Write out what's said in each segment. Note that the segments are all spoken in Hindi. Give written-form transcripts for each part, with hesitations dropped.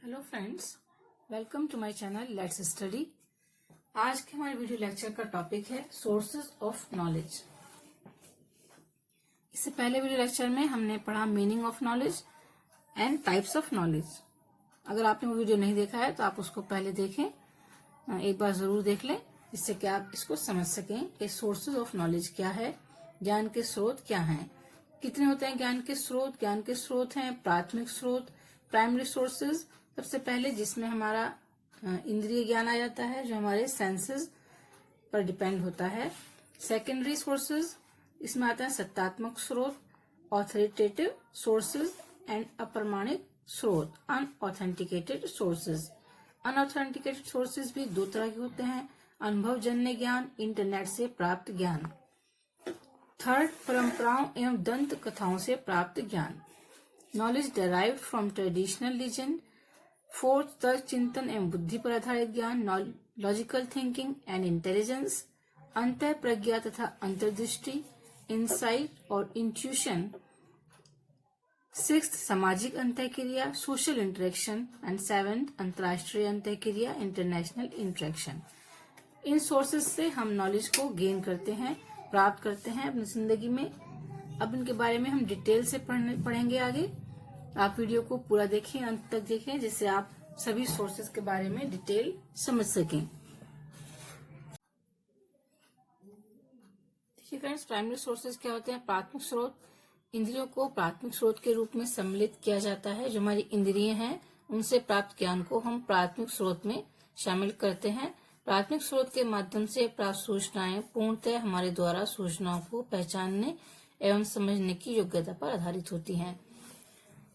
Hello friends, welcome to my channel let's study. आज के हमारे वीडियो लेक्चर का टॉपिक है सोर्सेज ऑफ नॉलेज। इससे पहले वीडियो लेक्चर में हमने पढ़ा meaning of knowledge and types of knowledge. अगर आपने वो वीडियो नहीं देखा है तो आप उसको पहले देखें, एक बार जरूर देख लें, जिससे कि आप इसको समझ सकें कि सोर्सेज ऑफ नॉलेज क्या है, ज्ञान के स्रोत क्या हैं, कितने होते हैं ज्ञान के स्रोत। ज्ञान के स्रोत हैं प्राथमिक स्रोत, प्राइमरी सोर्सेज। सबसे पहले जिसमें हमारा इंद्रिय ज्ञान आ जाता है, जो हमारे सेंसेस पर डिपेंड होता है। सेकेंडरी सोर्सेज, इसमें आता है सत्तात्मक स्रोत, ऑथोरिटेटिव सोर्सेज एंड अप्रमाणिक स्रोत, अनऑथेंटिकेटेड सोर्सेज। अनऑथेंटिकेटेड सोर्सेज भी दो तरह के होते हैं, अनुभवजन्य ज्ञान, इंटरनेट से प्राप्त ज्ञान। थर्ड, परंपराओं एवं दंत कथाओं से प्राप्त ज्ञान, knowledge derived from traditional legend. Fourth, तर्क चिंतन एवं बुद्धि पर आधारित ज्ञान, लॉजिकल थिंकिंग एंड इंटेलिजेंस, अंतः प्रज्ञा तथा अंतर्दृष्टि, इंसाइट और इंट्यूशन। सिक्स्थ, सामाजिक अंतःक्रिया, सोशल इंटरेक्शन एंड सेवेंथ, अंतर्राष्ट्रीय अंतःक्रिया, इंटरनेशनल इंटरेक्शन। इन सोर्सेज से हम नॉलेज को गेन करते हैं, प्राप्त करते हैं अपनी जिंदगी में। अब इनके बारे में हम डिटेल से पढ़ेंगे आगे। आप वीडियो को पूरा देखें, अंत तक देखें, जिससे आप सभी सोर्सेज के बारे में डिटेल समझ सकें। देखिए फ्रेंड्स, प्राइमरी सोर्सेज क्या होते हैं? प्राथमिक स्रोत। इंद्रियों को प्राथमिक स्रोत के रूप में सम्मिलित किया जाता है। जो हमारी इंद्रियां हैं, उनसे प्राप्त ज्ञान को हम प्राथमिक स्रोत में शामिल करते हैं। प्राथमिक स्रोत के माध्यम से प्राप्त सूचनाएं पूर्णतः हमारे द्वारा सूचनाओं को पहचानने एवं समझने की योग्यता पर आधारित होती हैं।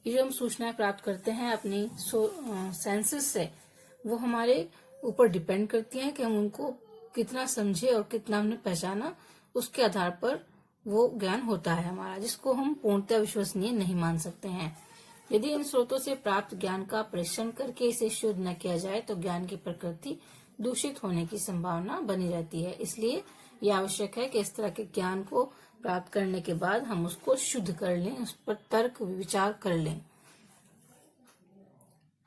ये जो हम सूचनाएं प्राप्त करते हैं अपनी सेंसेस से, वो हमारे ऊपर डिपेंड करती हैं कि हम उनको कितना समझे और कितना हमने पहचाना। उसके आधार पर वो ज्ञान होता है हमारा, जिसको हम पूर्णतः विश्वसनीय नहीं मान सकते हैं। यदि इन स्रोतों से प्राप्त ज्ञान का परीक्षण करके इसे शुद्ध न किया जाए तो ज्ञान की प्रकृति दूषित होने की संभावना बनी रहती है। इसलिए ये आवश्यक है कि इस तरह के ज्ञान को प्राप्त करने के बाद हम उसको शुद्ध कर लें, उस पर तर्क विचार कर लें।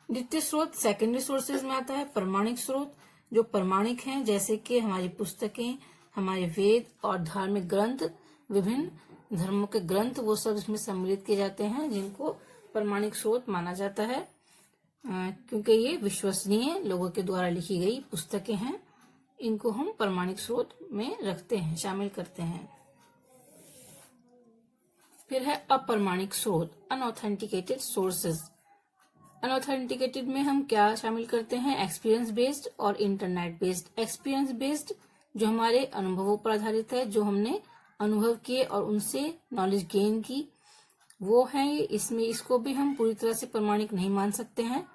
द्वितीय स्रोत सेकेंडरी सोर्सेज में आता है प्रमाणिक स्रोत। जो प्रमाणिक हैं, जैसे कि हमारी पुस्तकें, हमारे वेद और धार्मिक ग्रंथ, विभिन्न धर्मों के ग्रंथ, वो सब इसमें सम्मिलित किए जाते हैं, जिनको प्रमाणिक स्रोत माना जाता है, क्योंकि ये विश्वसनीय लोगों के द्वारा लिखी गई पुस्तकें हैं। इनको हम प्रमाणिक स्रोत में रखते हैं, शामिल करते हैं। फिर है अप्रमाणिक स्रोत, अनऑथेंटिकेटेड सोर्सेज। अनऑथेंटिकेटेड में हम क्या शामिल करते हैं? एक्सपीरियंस बेस्ड और इंटरनेट बेस्ड। एक्सपीरियंस बेस्ड जो हमारे अनुभवों पर आधारित है, जो हमने अनुभव किए और उनसे नॉलेज गेन की, वो है ये। इसमें इसको भी हम पूरी तरह से प्रमाणिक नहीं मान सकते हैं।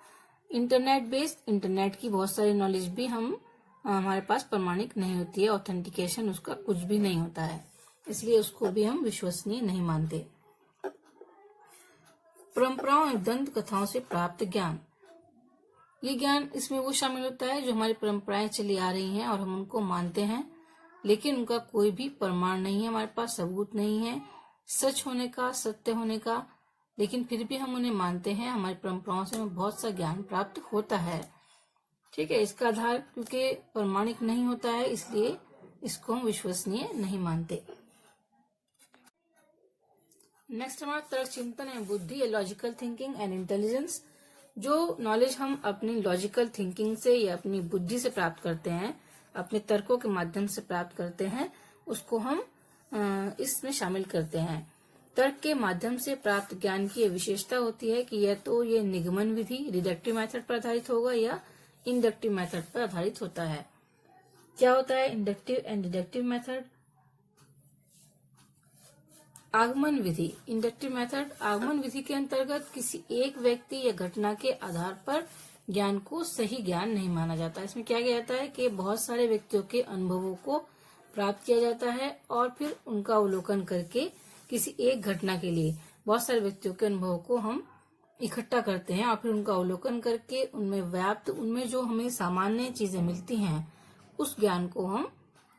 इंटरनेट बेस्ड, इंटरनेट की बहुत सारी नॉलेज भी हमारे पास प्रमाणिक नहीं होती है, ऑथेंटिकेशन उसका कुछ भी नहीं होता है, इसलिए उसको भी हम विश्वसनीय नहीं मानते। परंपराओं एवं दंत कथाओं से प्राप्त ज्ञान, ये ज्ञान इसमें वो शामिल होता है जो हमारी परंपराएं चली आ रही हैं और हम उनको मानते हैं, लेकिन उनका कोई भी प्रमाण नहीं है, हमारे पास सबूत नहीं है सच होने का, सत्य होने का, लेकिन फिर भी हम उन्हें मानते हैं। हमारी परंपराओं से हमें बहुत सा ज्ञान प्राप्त होता है। ठीक है, इसका आधार क्योंकि प्रमाणिक नहीं होता है, इसलिए इसको हम विश्वसनीय नहीं मानते। नेक्स्ट हमारा तर्क चिंतन एवं बुद्धि या लॉजिकल थिंकिंग एंड इंटेलिजेंस। जो नॉलेज हम अपनी लॉजिकल थिंकिंग से या अपनी बुद्धि से प्राप्त करते हैं, अपने तर्कों के माध्यम से प्राप्त करते हैं, उसको हम इसमें शामिल करते हैं। तर्क के माध्यम से प्राप्त ज्ञान की विशेषता होती है कि या तो ये निगमन विधि डिडक्टिव मेथड पर आधारित होगा या इंडक्टिव मेथड पर आधारित होता है। क्या होता है इंडक्टिव एंड डिडक्टिव मेथड? आगमन विधि, इंडक्टिव मेथड आगमन विधि के अंतर्गत किसी एक व्यक्ति या घटना के आधार पर ज्ञान को सही ज्ञान नहीं माना जाता। इसमें क्या किया जाता है कि बहुत सारे व्यक्तियों के अनुभवों को प्राप्त किया जाता है और फिर उनका अवलोकन करके किसी एक घटना के लिए बहुत सारे व्यक्तियों के अनुभवों को हम इकट्ठा करते हैं और फिर उनका अवलोकन करके उनमें व्याप्त, उनमें जो हमें सामान्य चीजें मिलती हैं, उस ज्ञान को हम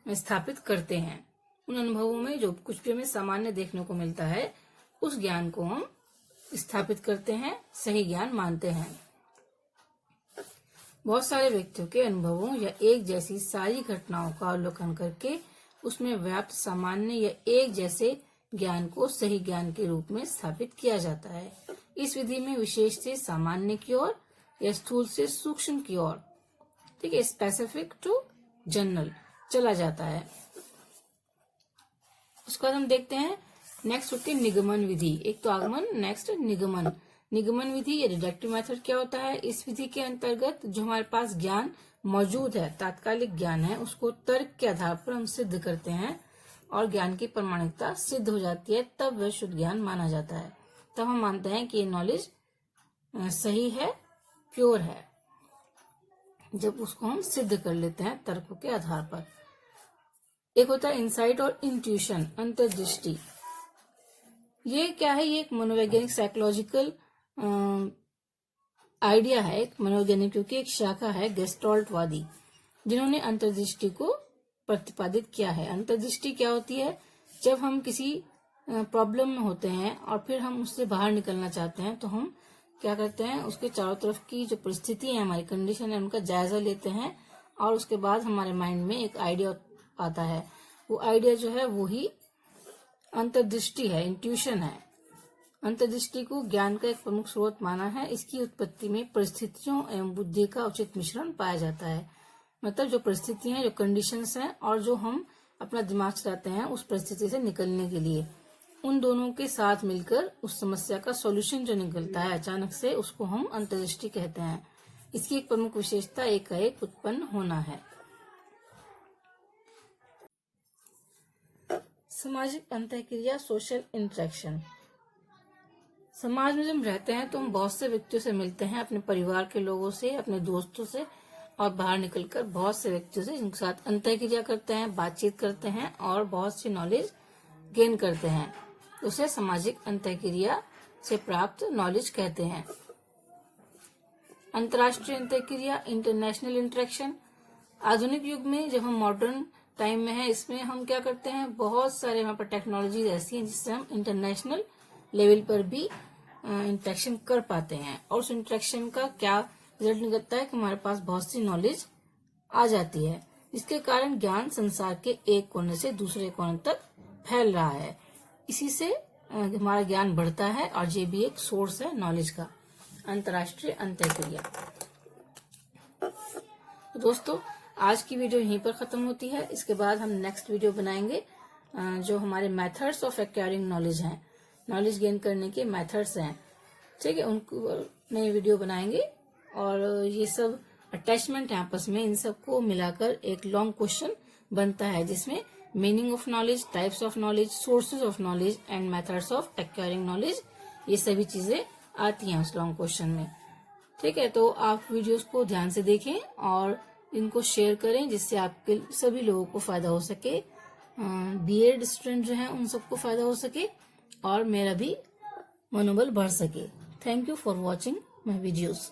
स्थापित करते हैं। उन अनुभवों में जो कुछ भी हमें सामान्य देखने को मिलता है, उस ज्ञान को हम स्थापित करते हैं, सही ज्ञान मानते हैं। बहुत सारे व्यक्तियों के अनुभवों या एक जैसी सारी घटनाओं का अवलोकन करके उसमें व्याप्त सामान्य या एक जैसे ज्ञान को सही ज्ञान के रूप में स्थापित किया जाता है। इस विधि में विशेष से सामान्य की ओर या स्थूल से सूक्ष्म की ओर, ठीक है, स्पेसिफिक टू जनरल चला जाता है। उसके बाद हम देखते हैं नेक्स्ट होती है निगमन विधि। एक तो आगमन, नेक्स्ट निगमन। निगमन विधि या डिडक्टिव मेथड क्या होता है? इस विधि के अंतर्गत जो हमारे पास ज्ञान मौजूद है, तात्कालिक ज्ञान है, उसको तर्क के आधार पर हम सिद्ध करते हैं और ज्ञान की प्रामाणिकता सिद्ध हो जाती है, तब वह शुद्ध ज्ञान माना जाता है। तब हम मानते हैं कि ये नॉलेज सही है, प्योर है, जब उसको हम सिद्ध कर लेते हैं तर्कों के आधार पर। एक होता है इंसाइट और इंट्यूशन, अंतर्दृष्टि। ये क्या है? ये एक मनोवैज्ञानिक साइकोलॉजिकल आइडिया है, एक मनोवैज्ञानिक क्योंकि एक शाखा है गेस्टाल्टवादी, जिन्होंने अंतर्दृष्टि को प्रतिपादित किया है। अंतर्दृष्टि क्या होती है? जब हम किसी प्रॉब्लम में होते हैं और फिर हम उससे बाहर निकलना चाहते हैं तो हम क्या करते हैं, उसके चारों तरफ की जो परिस्थिति है, हमारी कंडीशन है, उनका जायजा लेते हैं और उसके बाद हमारे माइंड में एक आइडिया आता है। वो आइडिया जो है वो ही अंतर्दृष्टि है, इंट्यूशन है। अंतर्दृष्टि को ज्ञान का एक प्रमुख स्रोत माना है। इसकी उत्पत्ति में परिस्थितियों एवं बुद्धि का उचित मिश्रण पाया जाता है। मतलब जो परिस्थितियां, जो कंडीशंस हैं और जो हम अपना दिमाग चलाते हैं उस परिस्थिति से निकलने के लिए, उन दोनों के साथ मिलकर उस समस्या का सॉल्यूशन जो निकलता है अचानक से, उसको हम अंतर्दृष्टि कहते हैं। इसकी एक प्रमुख विशेषता एकाएक उत्पन्न होना है। सामाजिक अंतःक्रिया, सोशल इंटरेक्शन। समाज में जब हम रहते हैं तो हम बहुत से व्यक्तियों से मिलते हैं, अपने परिवार के लोगों से, अपने दोस्तों से, और बाहर निकलकर बहुत से व्यक्तियों से जिनके साथ अंतःक्रिया करते हैं, बातचीत करते हैं और बहुत सी नॉलेज गेन करते हैं। उसे सामाजिक अंतःक्रिया से प्राप्त नॉलेज कहते हैं। अंतर्राष्ट्रीय अंतःक्रिया, इंटरनेशनल इंटरेक्शन। आधुनिक युग में जब हम मॉडर्न टाइम में है, इसमें हम क्या करते हैं, बहुत सारे वहां पर टेक्नोलॉजीज ऐसी हैं जिससे हम इंटरनेशनल लेवल पर भी इंटरेक्शन कर पाते हैं और उस इंटरेक्शन का क्या रिजल्ट निकलता है कि हमारे पास बहुत सी नॉलेज आ जाती है, जिसके कारण ज्ञान संसार के एक कोने से दूसरे कोने तक फैल रहा है। इसी से हमारा ज्ञान बढ़ता है और ये भी एक सोर्स है नॉलेज का। अंतर्राष्ट्रीय अंतःक्रिया। तो दोस्तों, आज की वीडियो यहीं पर खत्म होती है। इसके बाद हम नेक्स्ट वीडियो बनाएंगे जो हमारे मेथड्स ऑफ एक्वायरिंग नॉलेज हैं, नॉलेज गेन करने के मेथड्स हैं, ठीक है, उनको नई वीडियो बनाएंगे और ये सब अटैचमेंट है आपस में, इन सबको मिलाकर एक लॉन्ग क्वेश्चन बनता है जिसमें meaning of knowledge, types of knowledge, sources of knowledge and methods of acquiring knowledge, ये सभी चीजें आती हैं उस लॉन्ग क्वेश्चन में। ठीक है, तो आप वीडियोस को ध्यान से देखें और इनको शेयर करें जिससे आपके सभी लोगों को फायदा हो सके, बीएड स्टूडेंट जो हैं उन सबको फायदा हो सके और मेरा भी मनोबल बढ़ सके। Thank you for watching my videos.